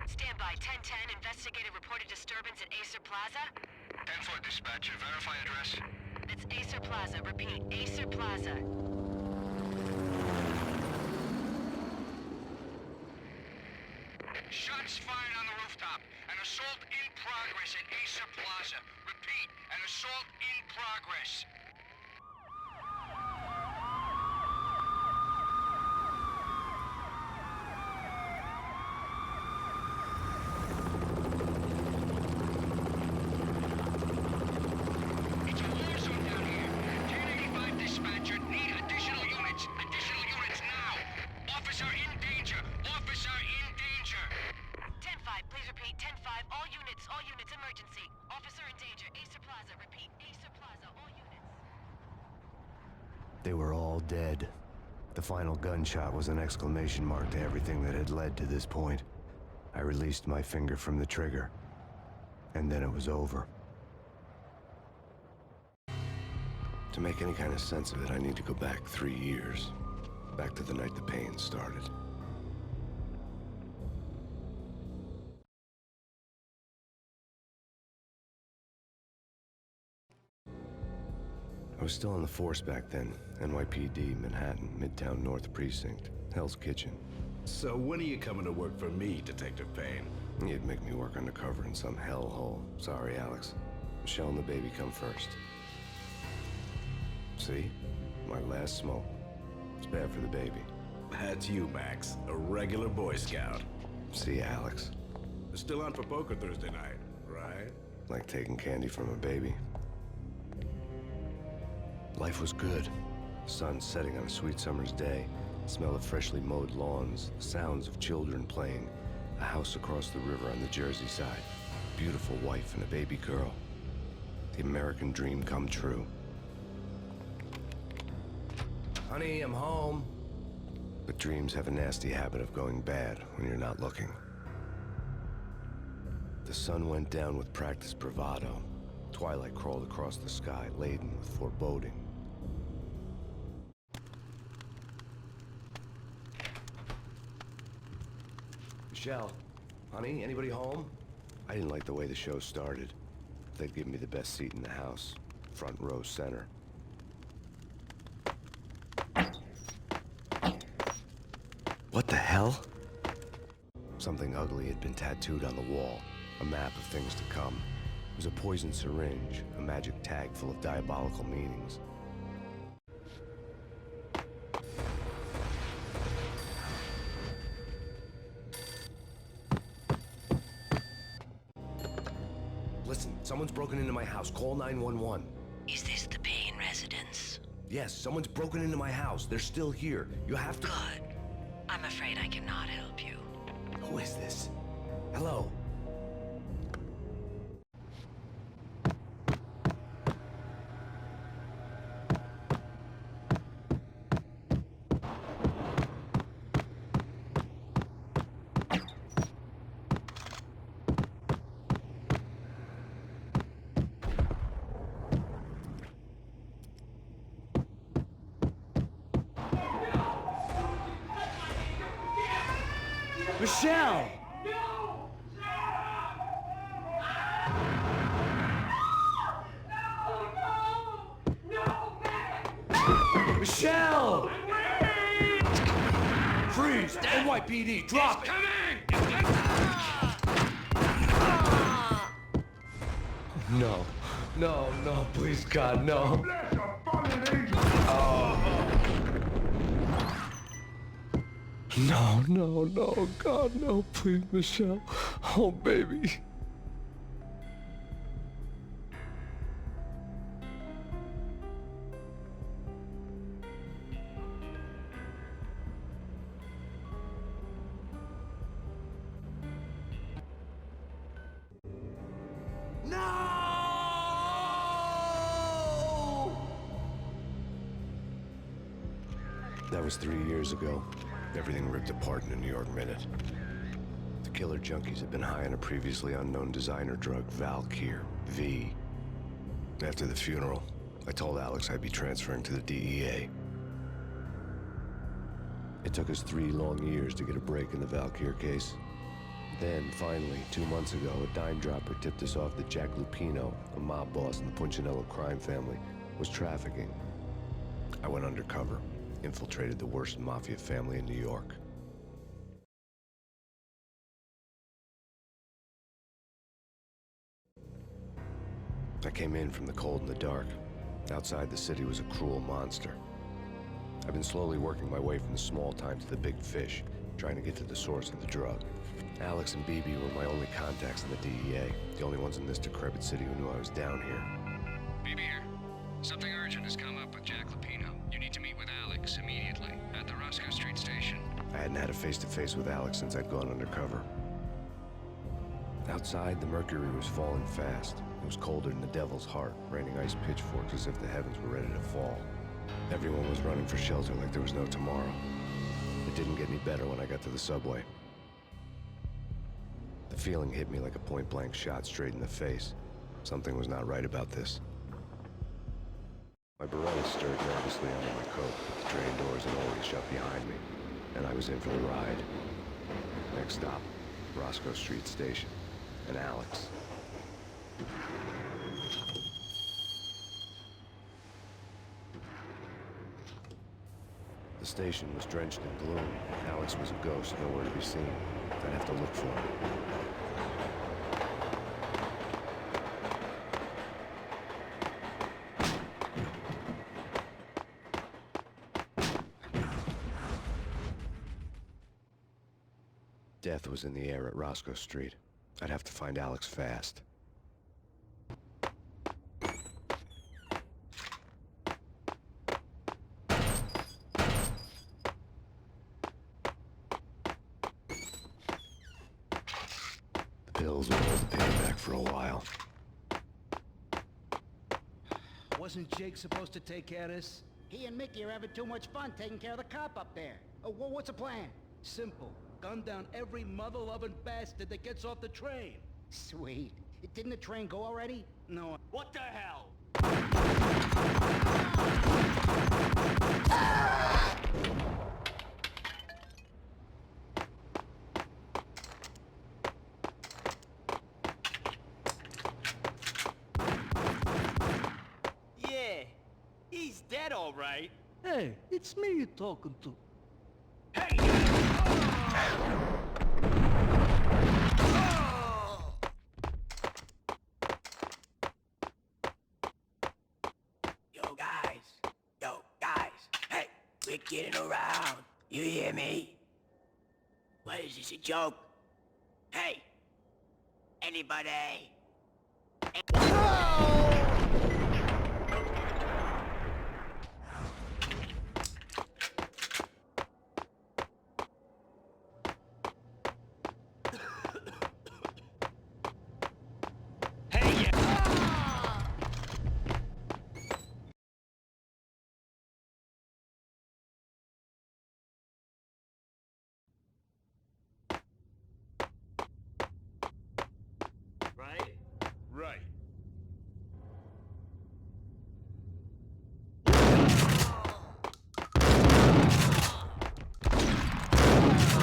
Stand by. 1010. Investigator reported disturbance at Acer Plaza. 10-4 dispatcher. Verify address. That's Acer Plaza. Repeat. Acer Plaza. Shots fired on the rooftop. An assault in progress at Acer Plaza. Repeat. An assault in progress. It's a war zone down here. 1085 dispatcher. Need additional units. Additional units now. Officer in danger. Officer in danger. 10-5. Please repeat. 10-5. All units, emergency. Officer in danger. Acer Plaza. Repeat. Acer Plaza. All units. They were all dead. The final gunshot was an exclamation mark to everything that had led to this point. I released my finger from the trigger, and then it was over. To make any kind of sense of it, I need to go back 3 years. Back to the night the Payne started. I was still on the force back then. NYPD, Manhattan, Midtown North Precinct, Hell's Kitchen. So when are you coming to work for me, Detective Payne? You'd make me work undercover in some hellhole. Sorry, Alex. Michelle and the baby come first. See? My last smoke. It's bad for the baby. That's you, Max. A regular Boy Scout. See, Alex. Still on for poker Thursday night, right? Like taking candy from a baby. Life was good. Sun setting on a sweet summer's day. Smell of freshly mowed lawns. Sounds of children playing. A house across the river on the Jersey side. Beautiful wife and a baby girl. The American dream come true. Honey, I'm home. But dreams have a nasty habit of going bad when you're not looking. The sun went down with practiced bravado. Twilight crawled across the sky, laden with foreboding. Michelle, honey, anybody home? I didn't like the way the show started. They'd give me the best seat in the house, front row center. What the hell? Something ugly had been tattooed on the wall, a map of things to come. It was a poison syringe, a magic tag full of diabolical meanings. Listen, someone's broken into my house. Call 911. Is this the Payne residence? Yes, someone's broken into my house. They're still here. You have to... Good. I'm afraid I cannot help you. Who is this? Hello? Michelle! Michelle! Freeze! NYPD, drop it! No. No, no, please, God, no. No, no, no, God, no, please, Michelle. Oh, baby. No! That was 3 years ago. Everything ripped apart in a New York minute. The killer junkies had been high on a previously unknown designer drug, Valkyr, V. After the funeral, I told Alex I'd be transferring to the DEA. It took us 3 long years to get a break in the Valkyr case. Then, finally, 2 months ago, a dime dropper tipped us off that Jack Lupino, a mob boss in the Punchinello crime family, was trafficking. I went undercover, infiltrated the worst mafia family in New York. I came in from the cold and the dark. Outside, the city was a cruel monster. I've been slowly working my way from the small time to the big fish, trying to get to the source of the drug. Alex and BB were my only contacts in the DEA, the only ones in this decrepit city who knew I was down here. BB here. Something urgent has come up with Jack Lupino. You need to meet with Alex immediately at the Roscoe Street station. I hadn't had a face-to-face with Alex since I'd gone undercover. Outside, the mercury was falling fast. It was colder than the devil's heart, raining ice pitchforks as if the heavens were ready to fall. Everyone was running for shelter like there was no tomorrow. It didn't get any better when I got to the subway. The feeling hit me like a point-blank shot straight in the face. Something was not right about this. My Beretta stirred nervously under my coat, but the train doors had always shut behind me, and I was in for the ride. Next stop, Roscoe Street Station, and Alex. The station was drenched in gloom. Alex was a ghost, nowhere to be seen. I'd have to look for him. Death was in the air at Roscoe Street. I'd have to find Alex fast. The pills will hold the pain back for a while. Wasn't Jake supposed to take care of this? He and Mickey are having too much fun taking care of the cop up there. What's the plan? Simple. Gun down every mother-loving bastard that gets off the train. Sweet. Didn't the train go already? No. What the hell? Yeah, he's dead, all right. Hey, it's me you're talking to. Yo, guys, hey, we're getting around. You hear me? What is this, a joke? Hey, anybody? Right.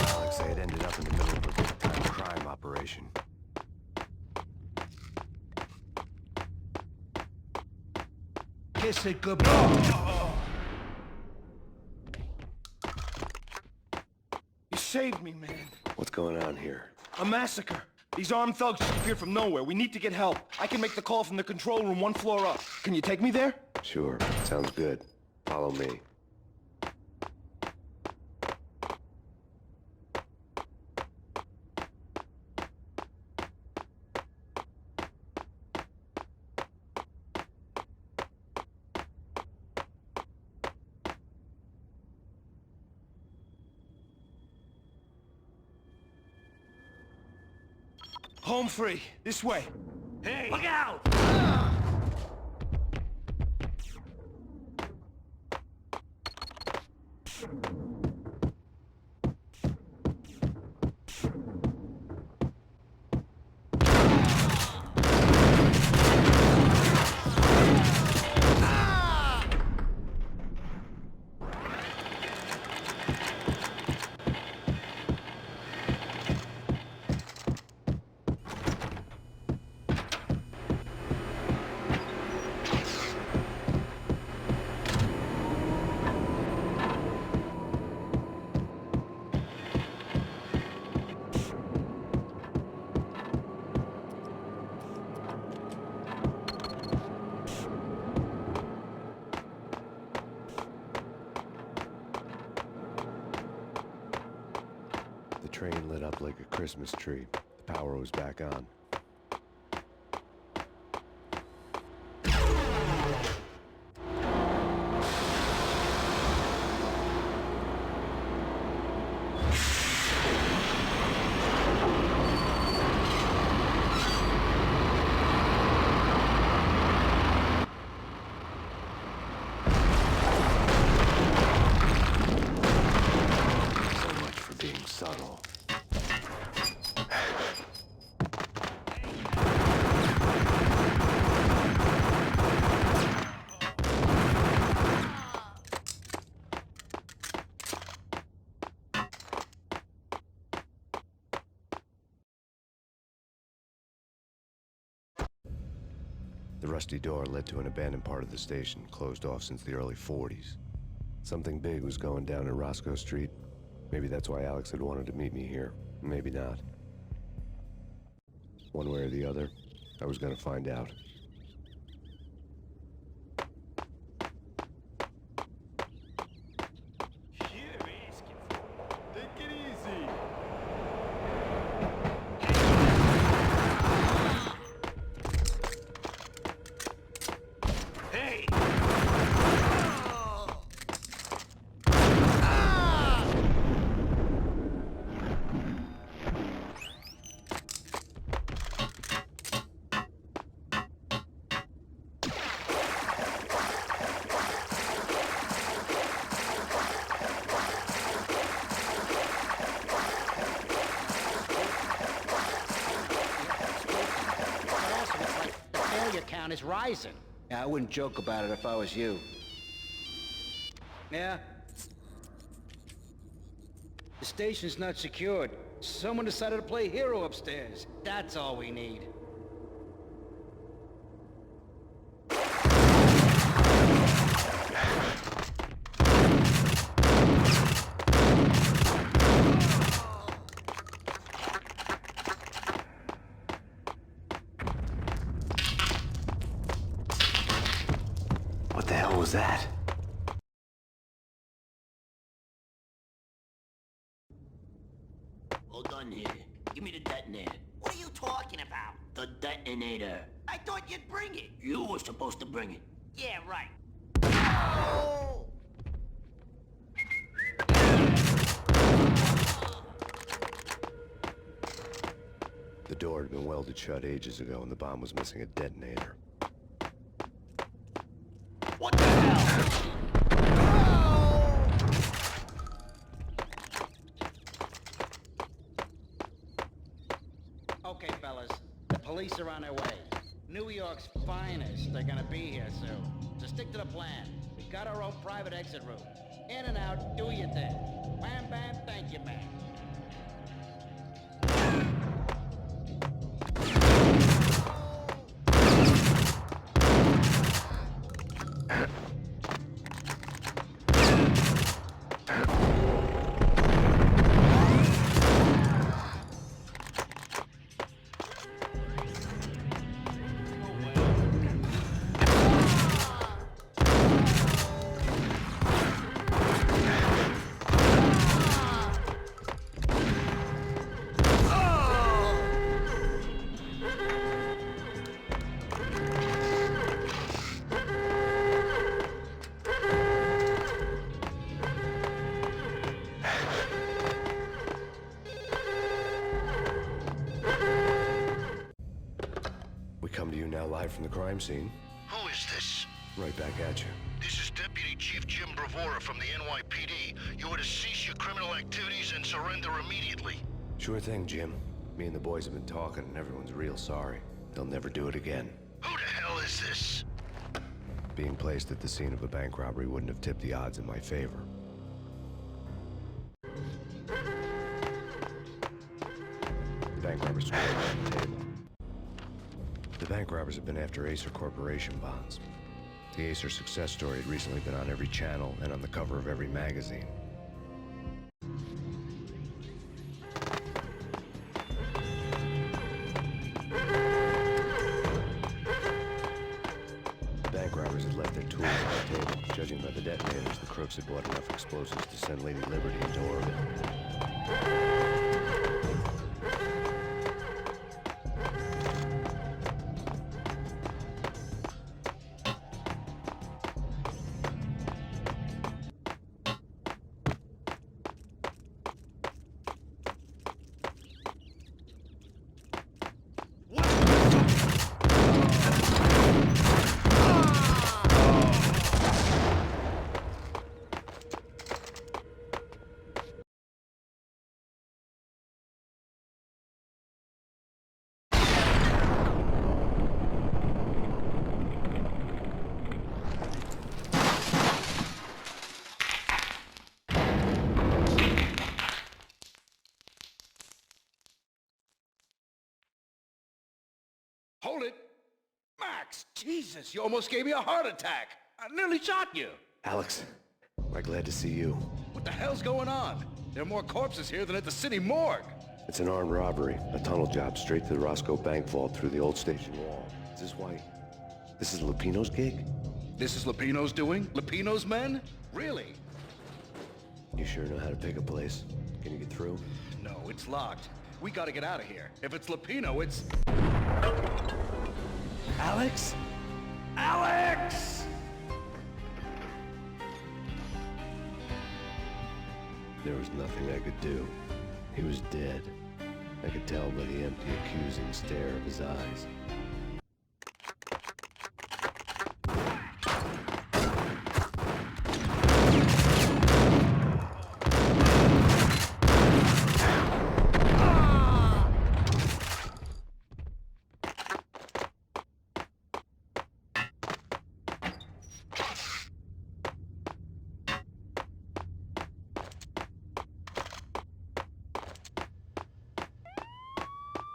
Alex had ended up in the middle of a big-time crime operation. Kiss it goodbye. You saved me, man. What's going on here? A massacre. These armed thugs just appeared from nowhere. We need to get help. I can make the call from the control room 1 floor up. Can you take me there? Sure, sounds good. Follow me. Home free. This way. Hey! Look out! train lit up like a Christmas tree. The power was back on. Subtle. The rusty door led to an abandoned part of the station, closed off since the early 40s. Something big was going down at Roscoe Street. Maybe that's why Alex had wanted to meet me here. Maybe not. One way or the other, I was gonna find out. Count is rising. Yeah, I wouldn't joke about it if I was you. Yeah? The station's not secured. Someone decided to play hero upstairs. That's all we need. What the hell was that? Hold on here. Give me the detonator. What are you talking about? The detonator. I thought you'd bring it. You were supposed to bring it. Yeah, right. Oh! The door had been welded shut ages ago and the bomb was missing a detonator. What the hell? Okay, fellas. The police are on their way. New York's finest. They're gonna be here soon. So stick to the plan. We got our own private exit route. In and out, do your thing. Bam, bam, thank you, man. Come to you now live from the crime scene. Who is this? Right back at you. This is Deputy Chief Jim Bravura from the NYPD. You are to cease your criminal activities and surrender immediately. Sure thing, Jim. Me and the boys have been talking and everyone's real sorry. They'll never do it again. Who the hell is this? Being placed at the scene of a bank robbery wouldn't have tipped the odds in my favor. The bank robbers squared around the table. The bank robbers have been after Acer Corporation bonds. The Acer success story had recently been on every channel and on the cover of every magazine. The bank robbers had left their tools on the table. Judging by the detonators, the crooks had bought enough explosives to send Lady Liberty into orbit. Jesus, you almost gave me a heart attack. I nearly shot you. Alex, we're glad to see you. What the hell's going on? There are more corpses here than at the city morgue. It's an armed robbery, a tunnel job straight to the Roscoe bank vault through the old station wall. Is this why? This is Lupino's gig? This is Lupino's doing? Lupino's men? Really? You sure know how to pick a place? Can you get through? No, it's locked. We gotta get out of here. If it's Lupino, it's... Alex? Alex! There was nothing I could do. He was dead. I could tell by the empty, accusing stare of his eyes.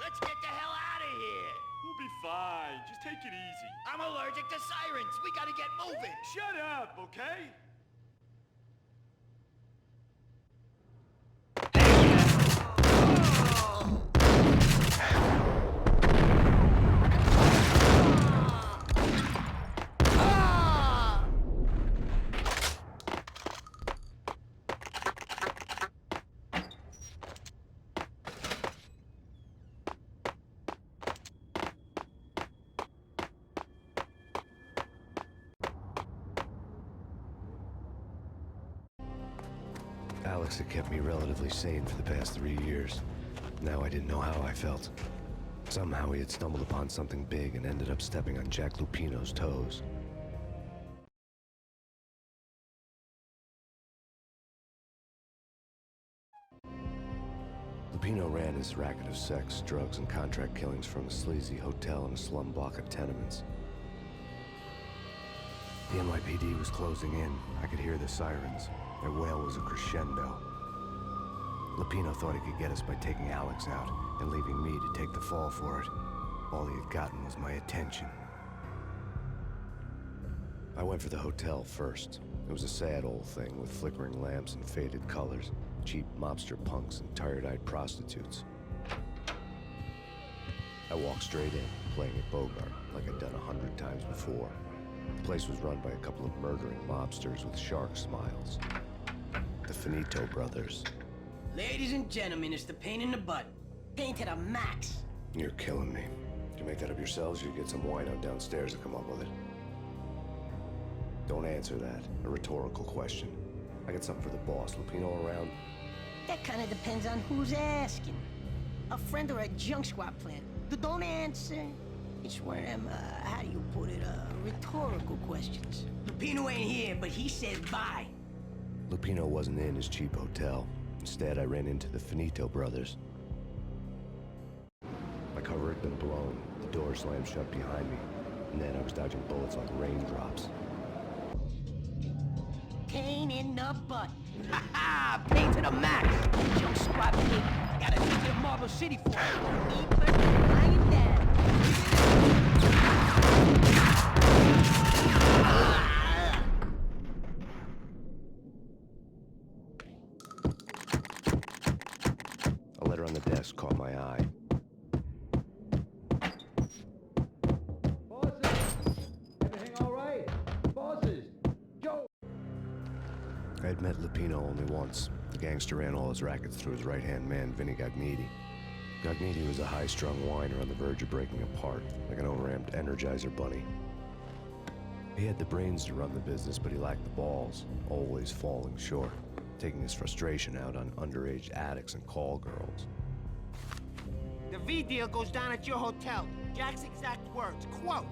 Let's get the hell out of here. We'll be fine. Just take it easy. I'm allergic to sirens. We gotta get moving. Shut up, okay? Alex had kept me relatively sane for the past 3 years. Now I didn't know how I felt. Somehow he had stumbled upon something big and ended up stepping on Jack Lupino's toes. Lupino ran his racket of sex, drugs, and contract killings from a sleazy hotel in a slum block of tenements. The NYPD was closing in. I could hear the sirens. Their wail was a crescendo. Lupino thought he could get us by taking Alex out and leaving me to take the fall for it. All he had gotten was my attention. I went for the hotel first. It was a sad old thing with flickering lamps and faded colors, cheap mobster punks and tired-eyed prostitutes. I walked straight in, playing at Bogart like I'd done 100 times before. The place was run by a couple of murdering mobsters with shark smiles. The Finito brothers. Ladies and gentlemen, it's the pain in the butt. Pain to the max. You're killing me. Did you make that up yourselves, or you get some wino downstairs to come up with it? Don't answer that. A rhetorical question. I got something for the boss. Lupino around? That kind of depends on who's asking. A friend or a junk squad plan. Don't answer. It's one of them, how do you put it, rhetorical questions. Lupino ain't here, but he said bye. Lupino wasn't in his cheap hotel. Instead, I ran into the Finito brothers. My cover had been blown. The door slammed shut behind me. And then I was dodging bullets like raindrops. Pain in the butt. Ha ha! Pain to the max. Junk squad pig. I gotta take you to Marble City for it. Eat first, lying down. A letter on the desk caught my eye. Bosses! Everything all right? Bosses! Joe! I had met Lupino only once. The gangster ran all his rackets through his right-hand man, Vinnie Gognitti. Gognitti was a high-strung whiner on the verge of breaking apart, like an overamped Energizer bunny. He had the brains to run the business, but he lacked the balls, always falling short, taking his frustration out on underage addicts and call girls. The V deal goes down at your hotel. Jack's exact words, quote,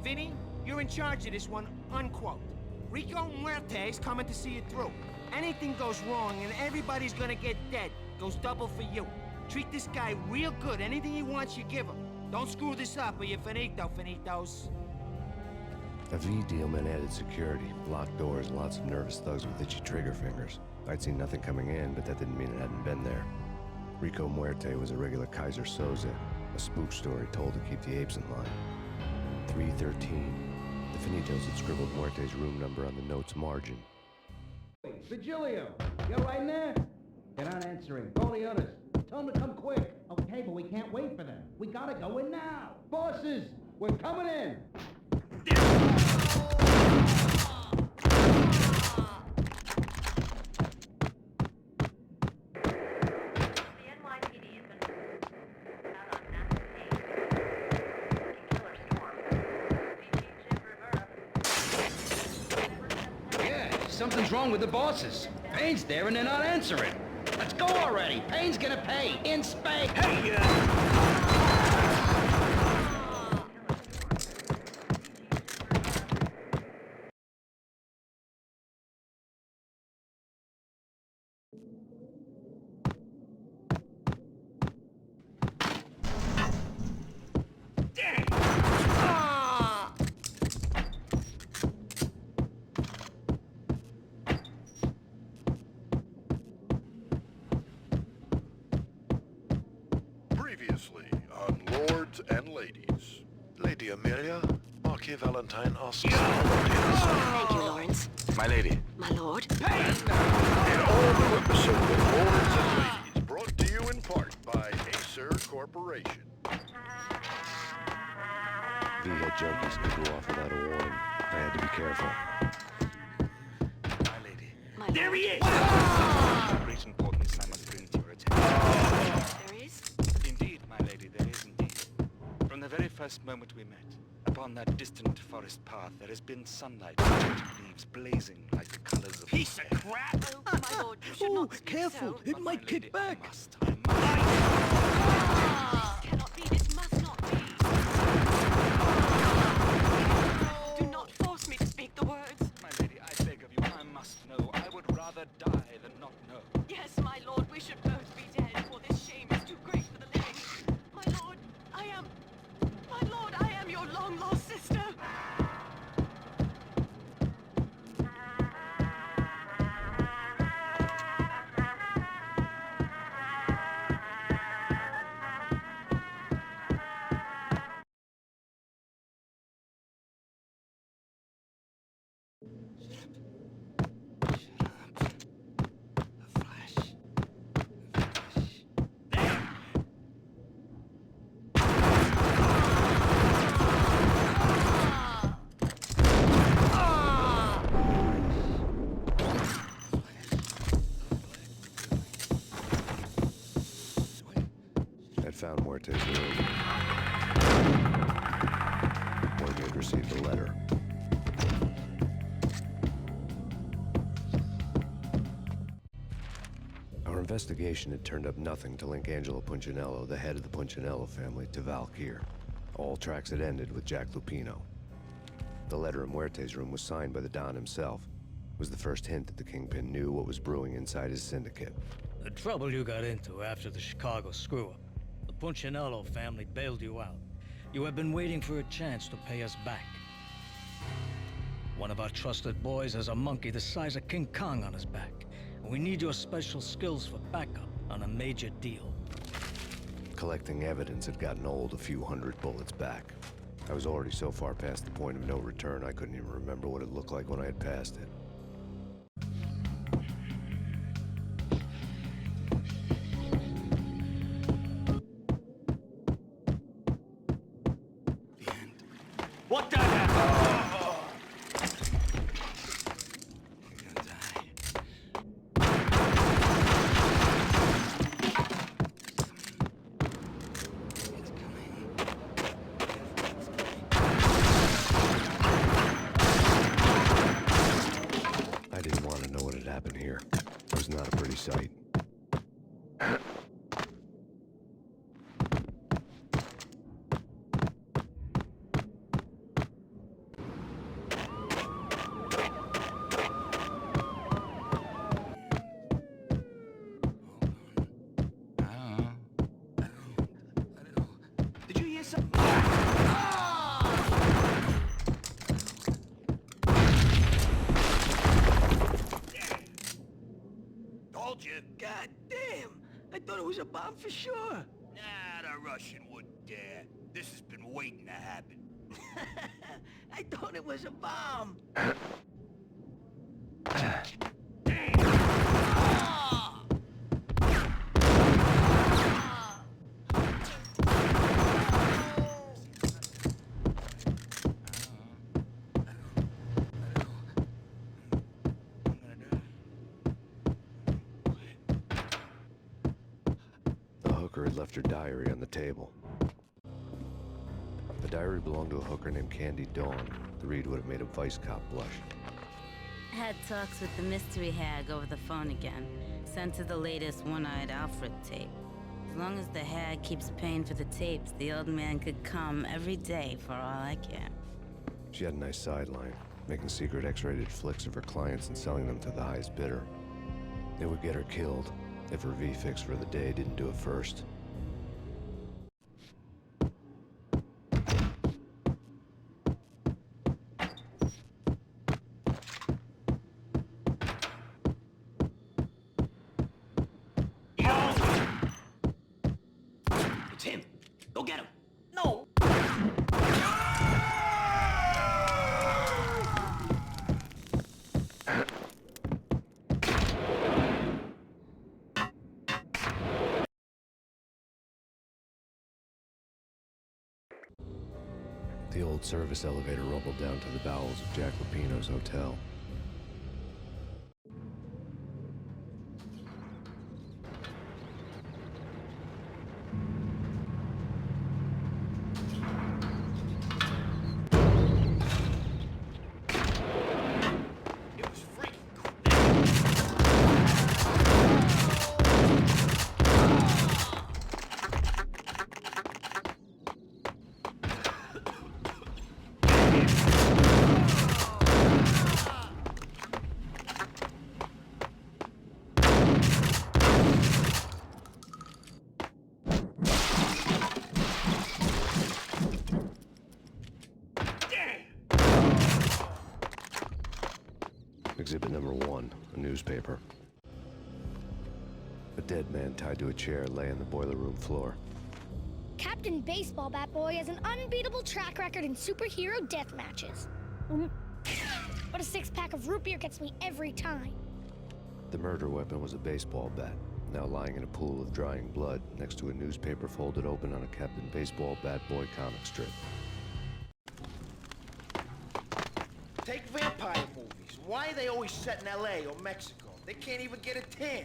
Vinny, you're in charge of this one, unquote. Rico Muerte's coming to see you through. Anything goes wrong and everybody's gonna get dead. Goes double for you. Treat this guy real good. Anything he wants, you give him. Don't screw this up or you're finito, finitos. A V deal meant added security, locked doors, and lots of nervous thugs with itchy trigger fingers. I'd seen nothing coming in, but that didn't mean it hadn't been there. Rico Muerte was a regular Kaiser Soze, a spook story told to keep the apes in line. 313. Finitos had scribbled Muerte's room number on the note's margin. Vigilio, you're right in there? They're not answering. Call the others. Tell them to come quick. Okay, but we can't wait for them. We gotta go in now. Bosses, we're coming in. Something's wrong with the bosses. Payne's there and they're not answering. Let's go already. Payne's gonna pay. In spades. Hey! Previously on Lords and Ladies. Lady Amelia, Marquis Valentine Oscar. Thank you, Lawrence. My lady. My lord. An all-new episode of Lords and Ladies, brought to you in part by Acer Corporation. V-head junkies could go off without a warning. I had to be careful. My lady. My lord. There he is! Great importance I must bring to your attention. There is? Indeed, my lady, there is indeed. From the very first moment we met, upon that distant forest path, there has been sunlight, leaves blazing like the colors of Piece of crap! Oh, my lord, you should not speak so. It might kick back. I must. This cannot be. This must not be. Do not force me to speak the words. My lady, I beg of you, I must know. I would rather die than not know. Yes, my lord, we should both be dead, for this shame is too great for the living. My lord, I am your long-lost sister. I'd found Muerte's room. Muerte had received a letter. Our investigation had turned up nothing to link Angelo Punchinello, the head of the Punchinello family, to Valkyr. All tracks had ended with Jack Lupino. The letter in Muerte's room was signed by the Don himself. It was the first hint that the Kingpin knew what was brewing inside his syndicate. The trouble you got into after the Chicago screw-up. The Punchinello family bailed you out. You have been waiting for a chance to pay us back. One of our trusted boys has a monkey the size of King Kong on his back. And we need your special skills for backup on a major deal. Collecting evidence had gotten old a few hundred bullets back. I was already so far past the point of no return, I couldn't even remember what it looked like when I had passed it. What the hell? I didn't want to know what had happened here. It was not a pretty sight. Did you hear something? Told you. God damn! I thought it was a bomb for sure. Nah, the Russian wouldn't dare. This has been waiting to happen. I thought it was a bomb. The hooker had left her diary on the table. The diary belonged to a hooker named Candy Dawn. The read would have made a vice cop blush. Had talks with the mystery hag over the phone again. Sent to the latest One-Eyed Alfred tape. As long as the hag keeps paying for the tapes, the old man could come every day for all I care. She had a nice sideline, making secret X-rated flicks of her clients and selling them to the highest bidder. It would get her killed if her V-fix for the day didn't do it first. It's him. Go get him. No. The old service elevator rumbled down to the bowels of Jack Lupino's hotel. It was freaking cool. Exhibit number 1, a newspaper. A dead man tied to a chair lay on the boiler room floor. Captain Baseball Bat Boy has an unbeatable track record in superhero death matches. But a 6-pack of root beer gets me every time. The murder weapon was a baseball bat, now lying in a pool of drying blood next to a newspaper folded open on a Captain Baseball Bat Boy comic strip. Take vampire movies. Why are they always set in L.A. or Mexico? They can't even get a tan.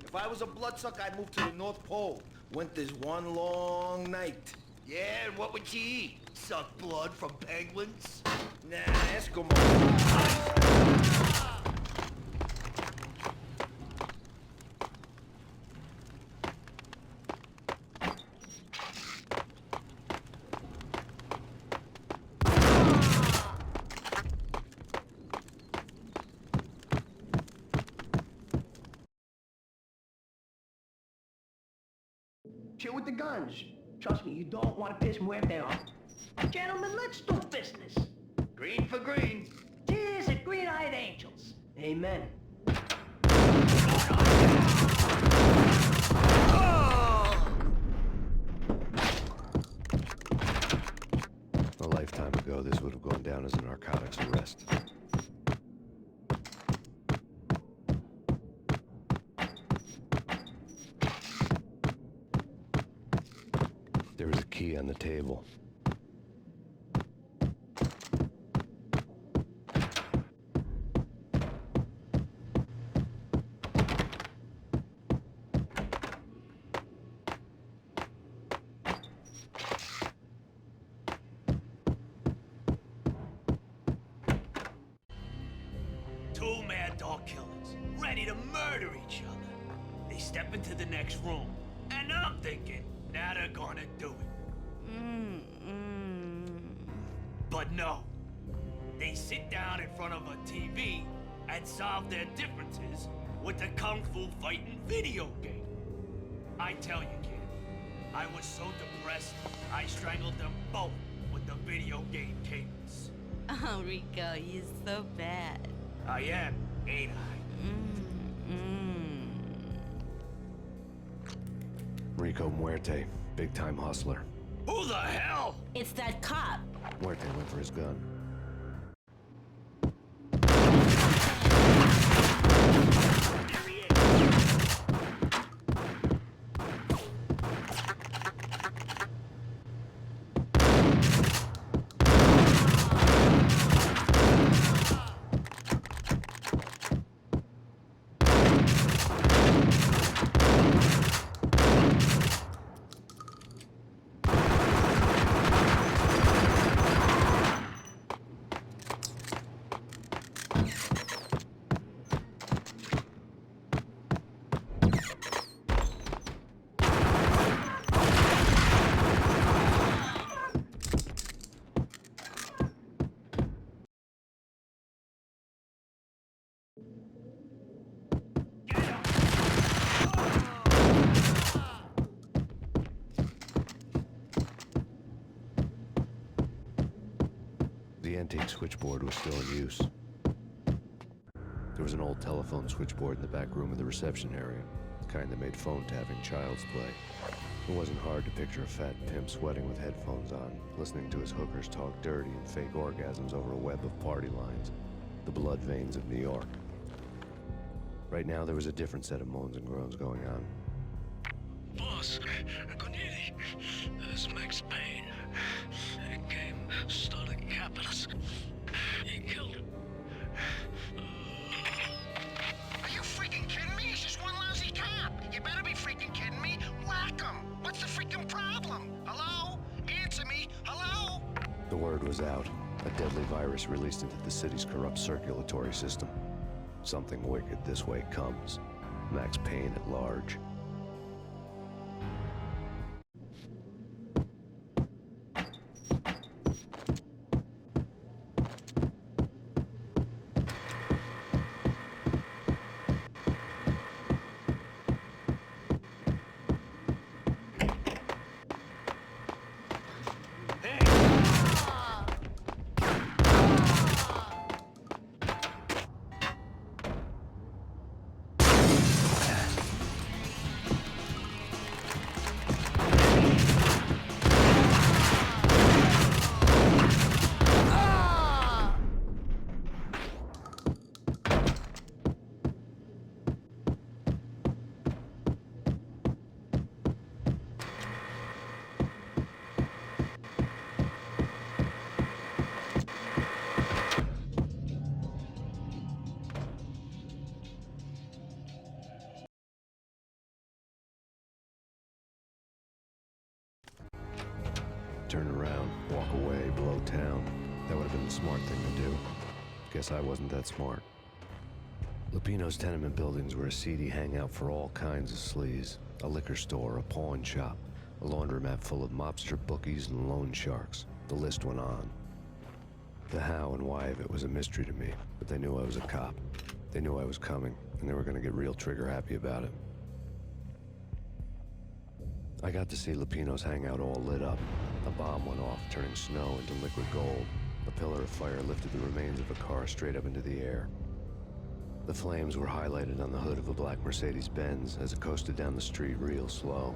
If I was a bloodsucker, I'd move to the North Pole. Winter's one long night. Yeah, and what would you eat? Suck blood from penguins? Nah, Eskimo. Chill with the guns. Trust me, you don't want to piss Muerte off. Gentlemen, let's do business. Green for green. Cheers at green-eyed angels. Amen. A lifetime ago, this would have gone down as a narcotics arrest. There was a key on the table. Two mad dog killers, ready to murder each other. They step into the next room, and I'm thinking, now they're gonna do it. But no. They sit down in front of a TV and solve their differences with the Kung Fu fighting video game. I tell you, kid, I was so depressed, I strangled them both with the video game cadence. Oh, Rico, you're so bad. I am, ain't I? Rico Muerte, big-time hustler. Who the hell? It's that cop. Muerte went for his gun. The antique switchboard was still in use. There was an old telephone switchboard in the back room of the reception area, the kind that made phone tapping child's play. It wasn't hard to picture a fat pimp sweating with headphones on, listening to his hookers talk dirty and fake orgasms over a web of party lines, the blood veins of New York. Right now, there was a different set of moans and groans going on. Boss, Gognitti, this Max Payne. He came, started capping us. He killed him. Are you freaking kidding me? He's just one lousy cop. You better be freaking kidding me. Whack him. What's the freaking problem? Hello? Answer me. Hello? The word was out. A deadly virus released into the city's corrupt circulatory system. Something wicked this way comes. Max Payne at large. Turn around, walk away, blow town. That would have been the smart thing to do. Guess I wasn't that smart. Lupino's tenement buildings were a seedy hangout for all kinds of sleaze. A liquor store, a pawn shop, a laundromat full of mobster bookies and loan sharks. The list went on. The how and why of it was a mystery to me, but they knew I was a cop. They knew I was coming, and they were gonna get real trigger happy about it. I got to see Lupino's hangout all lit up. A bomb went off, turning snow into liquid gold. A pillar of fire lifted the remains of a car straight up into the air. The flames were highlighted on the hood of a black Mercedes-Benz as it coasted down the street real slow,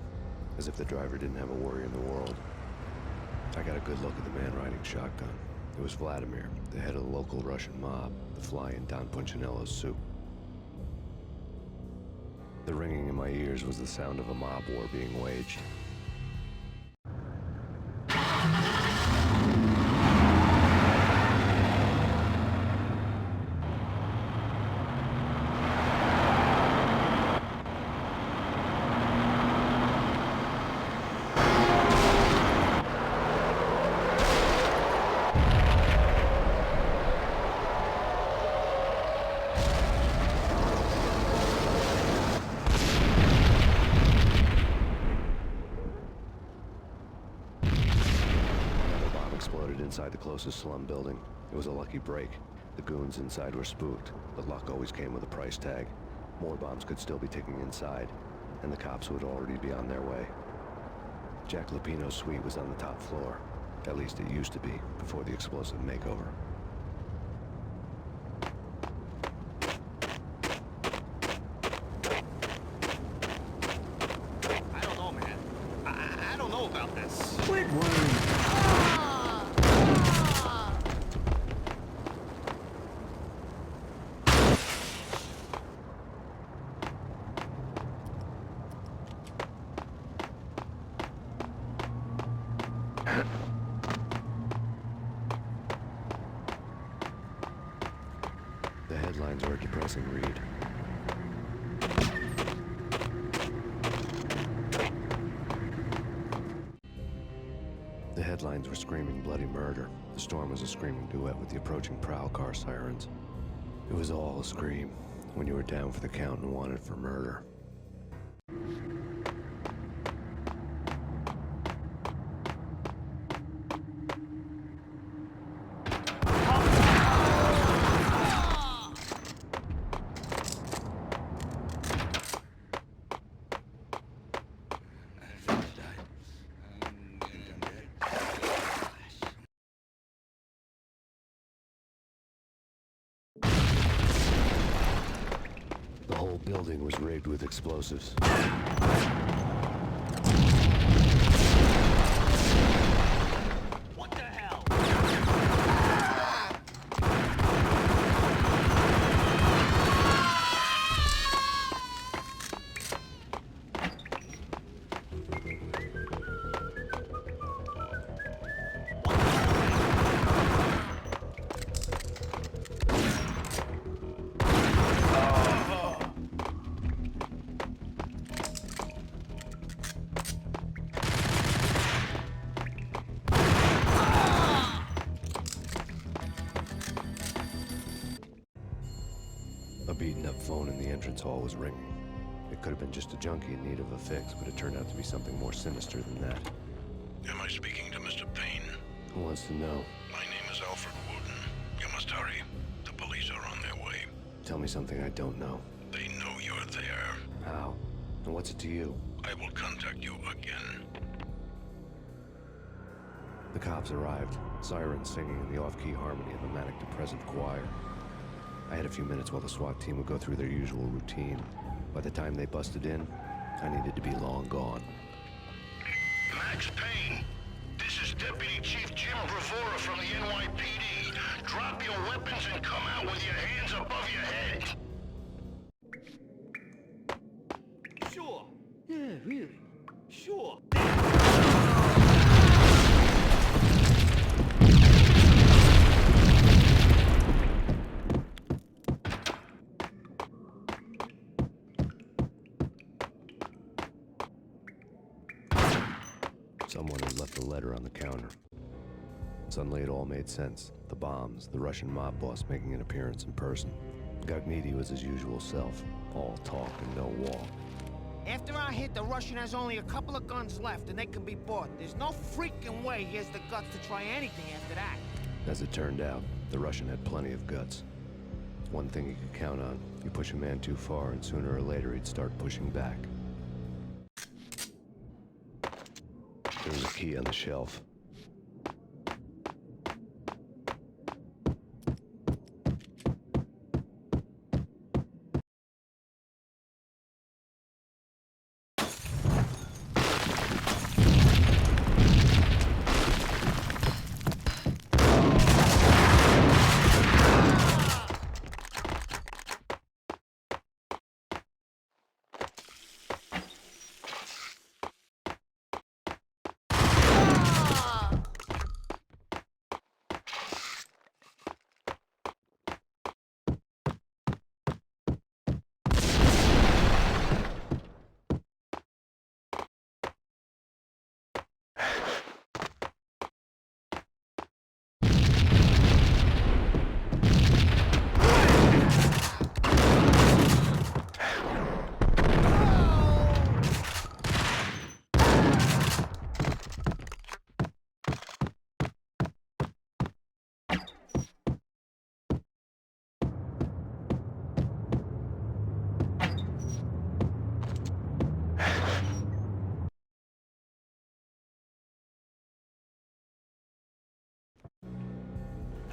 as if the driver didn't have a worry in the world. I got a good look at the man riding shotgun. It was Vladimir, the head of the local Russian mob, the fly in Don Punchinello's soup. The ringing in my ears was the sound of a mob war being waged. Inside the closest slum building. It was a lucky break. The goons inside were spooked, but luck always came with a price tag. More bombs could still be ticking inside, and the cops would already be on their way. Jack Lupino's suite was on the top floor. At least it used to be, before the explosive makeover. I don't know, man. I don't know about this. Quit worrying. passing read. The headlines were screaming bloody murder. The storm was a screaming duet with the approaching prowl car sirens. It was all a scream when you were down for the count and wanted for murder. The whole building was rigged with explosives. What the hell? A beaten-up phone in the entrance hall was ringing. It could have been just a junkie in need of a fix, but it turned out to be something more sinister than that. Am I speaking to Mr. Payne? Who wants to know? My name is Alfred Wooten. You must hurry. The police are on their way. Tell me something I don't know. They know you're there. How? And what's it to you? I will contact you again. The cops arrived, sirens singing in the off-key harmony of a manic-depressive choir. I had a few minutes while the SWAT team would go through their usual routine. By the time they busted in, I needed to be long gone. Max Payne, this is Deputy Chief Jim Bravura from the NYPD. Drop your weapons and come out with your hands above your head. Sure. Yeah, really. Sure. Someone had left a letter on the counter. Suddenly it all made sense. The bombs, the Russian mob boss making an appearance in person. Gognitti was his usual self, all talk and no walk. After our hit, the Russian has only a couple of guns left, and they can be bought. There's no freaking way he has the guts to try anything after that. As it turned out, the Russian had plenty of guts. One thing you could count on, you push a man too far, and sooner or later he'd start pushing back. There was a key on the shelf.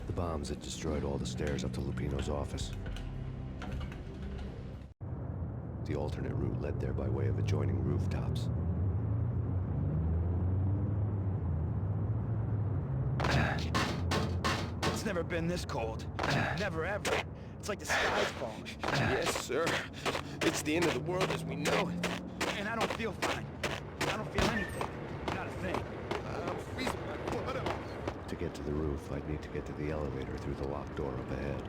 The bombs had destroyed all the stairs up to Lupino's office. The alternate route led there by way of adjoining rooftops. It's never been this cold. Never ever. It's like the sky's falling. Yes, sir. It's the end of the world as we know it. And I don't feel fine. I don't feel anything. Not a thing. I'm freezing my blood off. To get to the roof, I'd need to get to the elevator through the locked door up ahead.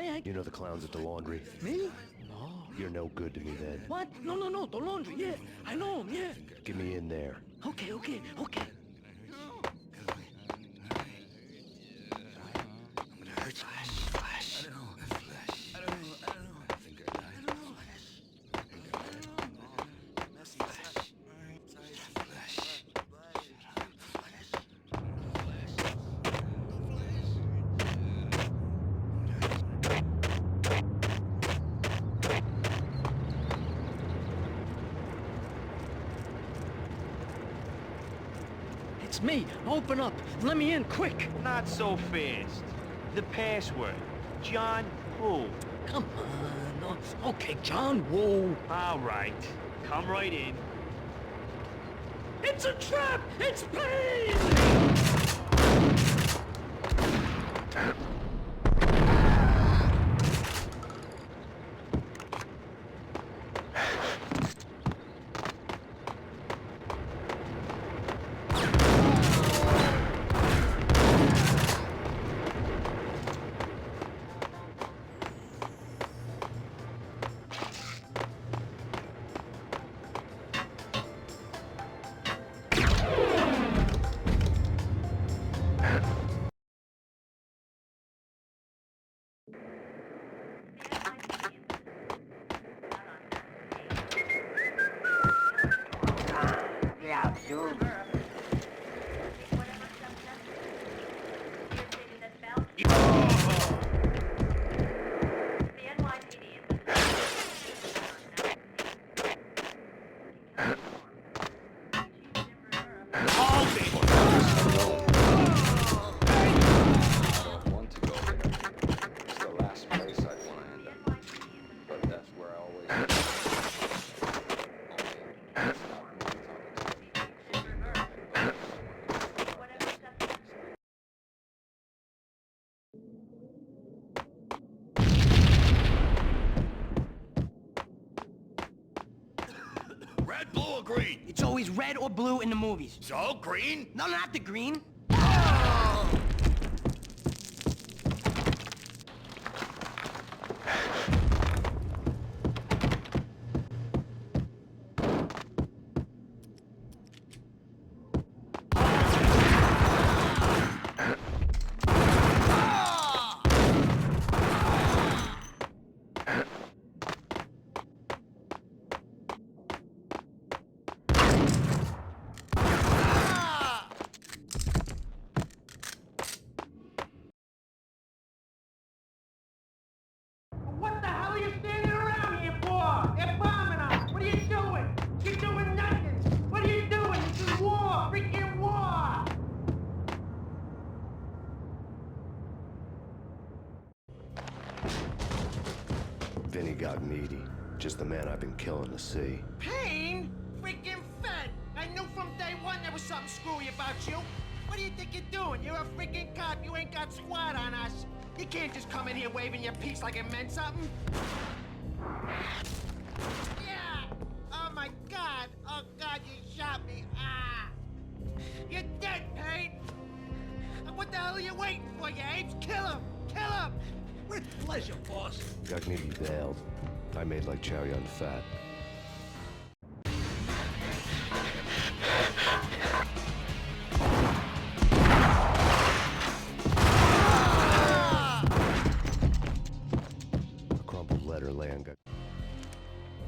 I... You know the clowns at the laundry? Me? No. You're no good to me then. What? No, the laundry, yeah. I know him, yeah. Get me in there. Okay. It's me. Open up. Let me in, quick. Not so fast. The password. John who? Come on. Okay, John Woo. All right. Come right in. It's a trap! It's Payne! Red, blue, or green? It's always red or blue in the movies. So, green? No, not the green. What the hell are you standing around here for? They're bombing us. What are you doing? You're doing nothing. What are you doing? This is war. Freaking war. Vinnie Gognitti. Just the man I've been killing to see. Payne? Freaking fed. I knew from day one there was something screwy about you. What do you think you're doing? You're a freaking cop. You ain't got squad on us. You can't just come in here waving your piece like it meant something. Yeah! Oh my God! Oh God, you shot me! Ah! You're dead, Payne! What the hell are you waiting for, you apes? Kill him! Kill him! With pleasure, boss. Gognitti bailed. I made like Chow Yun Fat.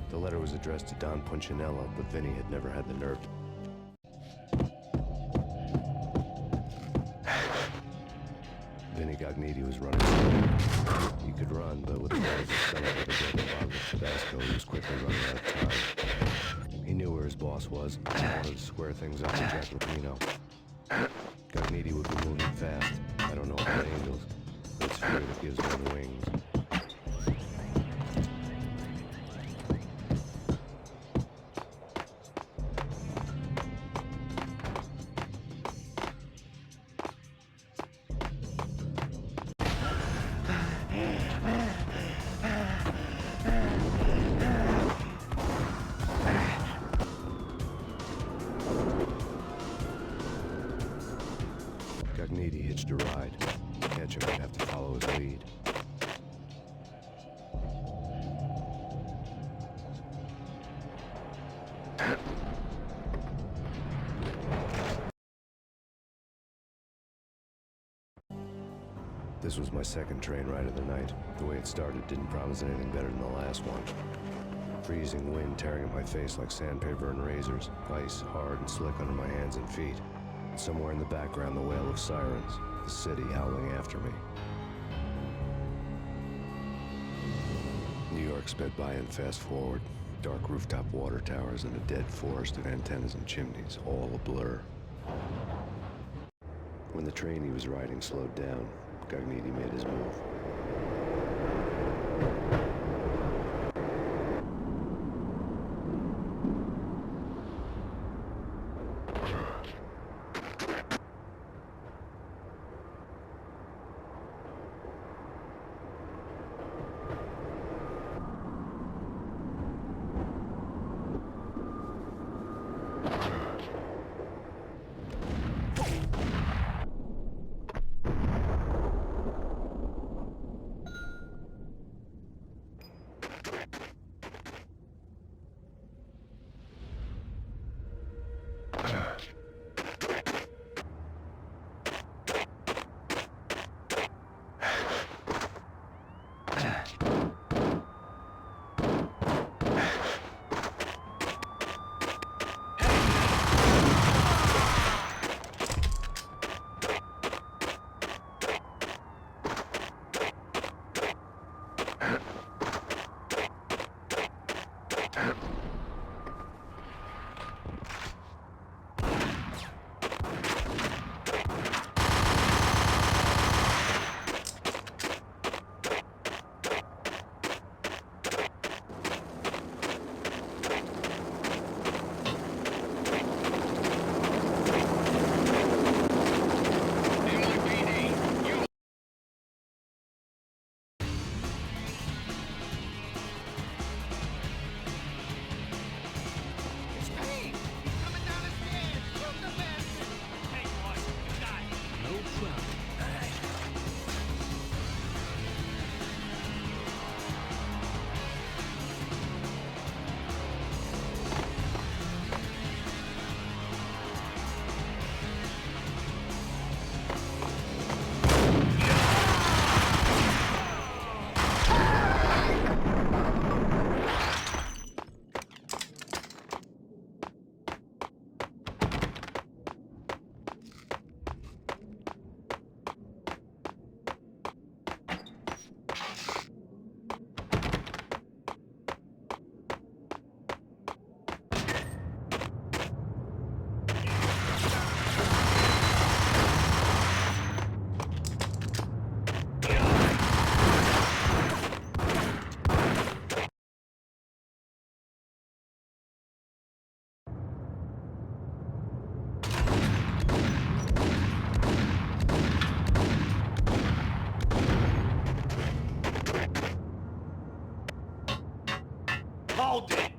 The letter was addressed to Don Punchinello, but Vinnie had never had the nerve to... Vinnie Gognitti was running slow. He could run, but with the bag of son of a bottle of Tabasco, he was quickly running out of time. He knew where his boss was, and he wanted to square things up with Jack Lupino. Gognitti would be moving fast. I don't know about angels, but it's fear that gives one wings. Gognitti hitched a ride. Catcher would have to follow his lead. This was my second train ride of the night. The way it started didn't promise anything better than the last one. Freezing wind tearing at my face like sandpaper and razors. Ice hard and slick under my hands and feet. And somewhere in the background, the wail of sirens. The city howling after me. New York sped by in fast forward. Dark rooftop water towers and a dead forest of antennas and chimneys, all a blur. When the train he was riding slowed down, Gognitti made his move. Hold it!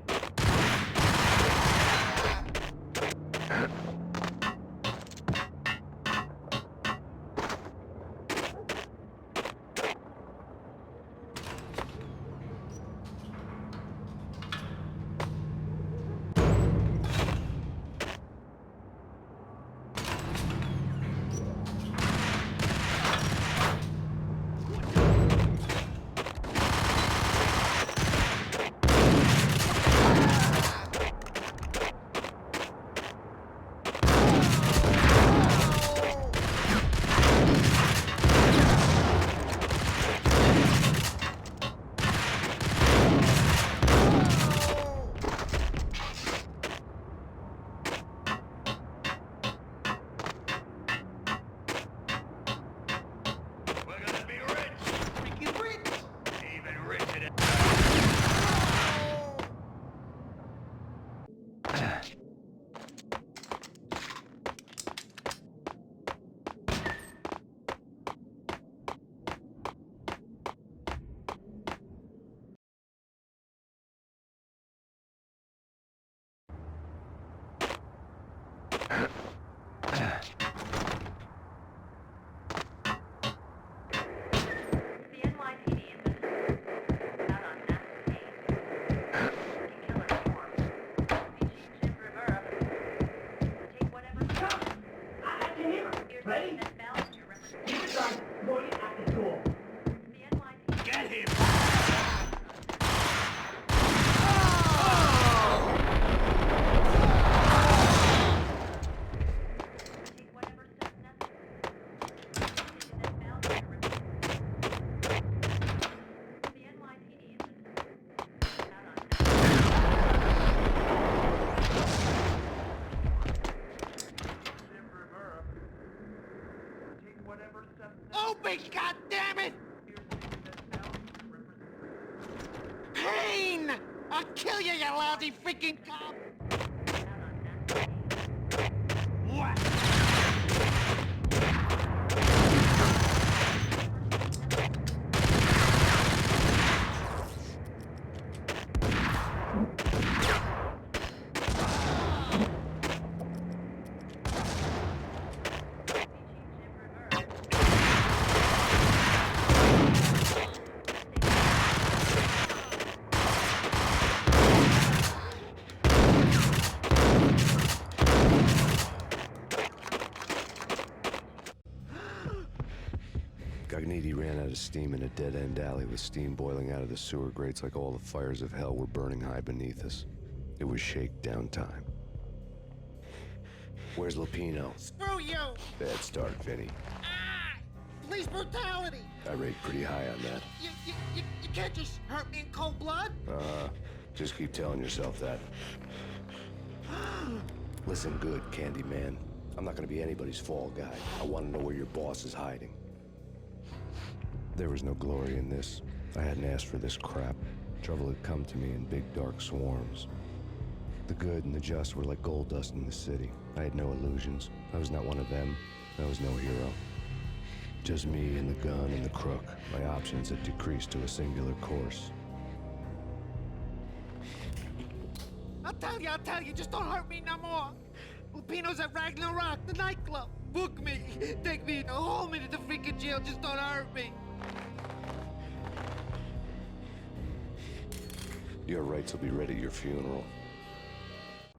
I'll kill you, you lousy freaking cop! What? Gognitti ran out of steam in a dead-end alley with steam boiling out of the sewer grates like all the fires of hell were burning high beneath us. It was shakedown time. Where's Lupino? Screw you! Bad start, Vinnie. Ah! Police brutality! I rate pretty high on that. You can't just hurt me in cold blood? Just keep telling yourself that. Listen good, Candyman. I'm not gonna be anybody's fall guy. I want to know where your boss is hiding. There was no glory in this. I hadn't asked for this crap. Trouble had come to me in big dark swarms. The good and the just were like gold dust in the city. I had no illusions. I was not one of them. I was no hero. Just me and the gun and the crook. My options had decreased to a singular course. I'll tell you, just don't hurt me no more. Lupino's at Ragnarok, the nightclub. Book me, take me, haul me to the freaking jail, just don't hurt me. Your rights will be read at your funeral.